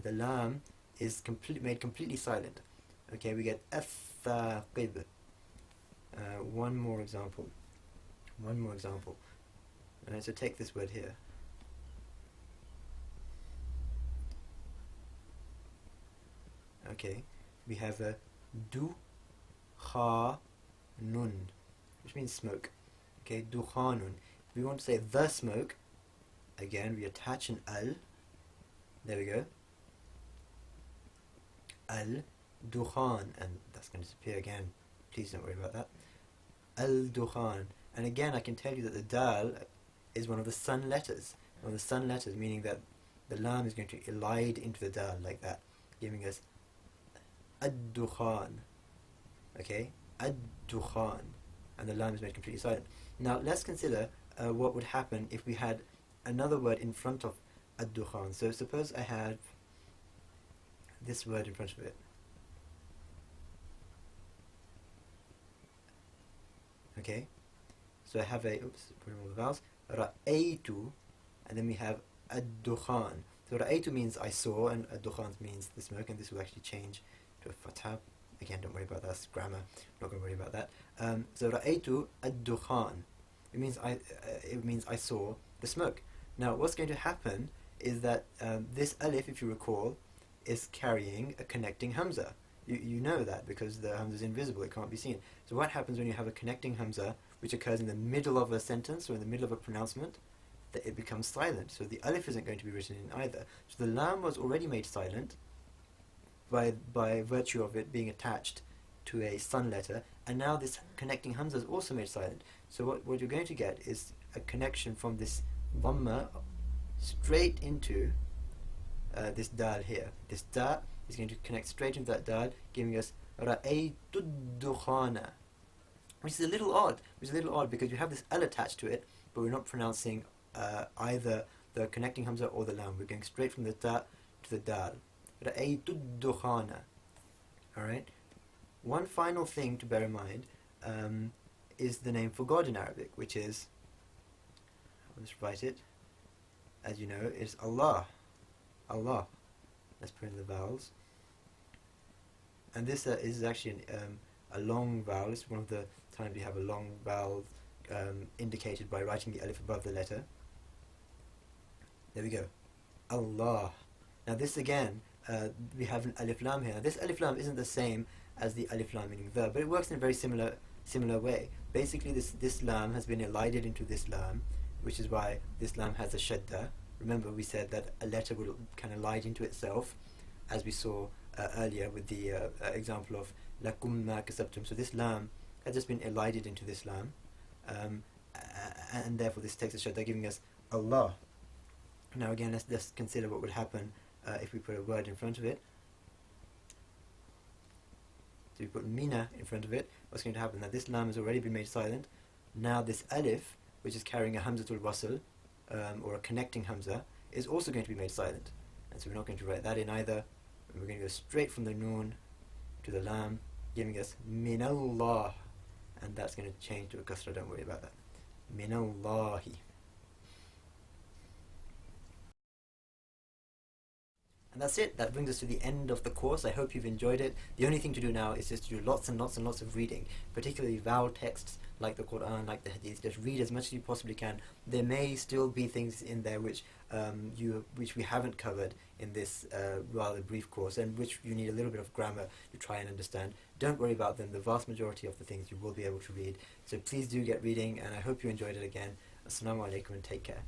the lam is made completely silent. Okay, we get الثاقب. One more example. So take this word here. Okay, we have a dukhanun, which means smoke. Okay, dukhanun. If we want to say the smoke, again we attach an al. There we go. Al dukhan, and that's going to disappear again. Please don't worry about that. Al dukhan, and again I can tell you that the dal is one of the sun letters. One of the sun letters, meaning that the lam is going to elide into the dal like that, giving us ad-dukhan. Okay, ad-dukhan, and the lam is made completely silent. Now let's consider what would happen if we had another word in front of ad-dukhan. So suppose I had this word in front of it. Okay, so I have put in all the vowels, ra'aytu, and then we have ad-dukhan. So ra'aytu means I saw, and ad-dukhan means the smoke, and this will actually change to a fatha. Again, don't worry about that, that's grammar, I'm not going to worry about that. So ra'aytu ad-dukhan, it means I saw the smoke. Now what's going to happen is that this alif, if you recall, is carrying a connecting hamza. You know that because the hamza is invisible, it can't be seen. So what happens when you have a connecting hamza which occurs in the middle of a sentence or in the middle of a pronouncement? That it becomes silent. So the alif isn't going to be written in either. So the lam was already made silent by virtue of it being attached to a sun letter, and now this connecting hamza is also made silent. So what you're going to get is a connection from this dhamma straight into this dal here. This da is going to connect straight into that dal, giving us ra'aytu dukhana, which is a little odd. Because you have this al attached to it, but we're not pronouncing either the connecting hamza or the lam. We're going straight from the da to the dal. Ra'aytu dukhana. Alright? One final thing to bear in mind is the name for God in Arabic, which is, let's write it, as you know, is Allah. Allah. Let's put in the vowels. And this is actually a long vowel. It's one of the times we have a long vowel indicated by writing the alif above the letter. There we go. Allah. Now this again, we have an alif lam here. Now this alif lam isn't the same as the alif lam meaning the, but it works in a very similar way. Basically this lam has been elided into this lam, which is why this lam has a shadda. Remember we said that a letter will kind of elide into itself, as we saw earlier with the example of lakum ma kasabtum. So this lam has just been elided into this lam, and therefore this takes a shadda, giving us Allah. Now again, let's consider what would happen if we put a word in front of it. So we put mina in front of it. What's going to happen? Now this lam has already been made silent. Now this alif, which is carrying a hamzatul wasl, or a connecting hamza, is also going to be made silent. And so we're not going to write that in either. We're going to go straight from the noon to the lam, giving us minallah, and that's going to change to a kasra. Don't worry about that. Minallahi. And that's it. That brings us to the end of the course. I hope you've enjoyed it. The only thing to do now is just to do lots and lots and lots of reading, particularly vowel texts like the Quran, like the Hadith. Just read as much as you possibly can. There may still be things in there which we haven't covered in this rather brief course, and which you need a little bit of grammar to try and understand. Don't worry about them. The vast majority of the things you will be able to read. So please do get reading, and I hope you enjoyed it again. Assalamu alaikum and take care.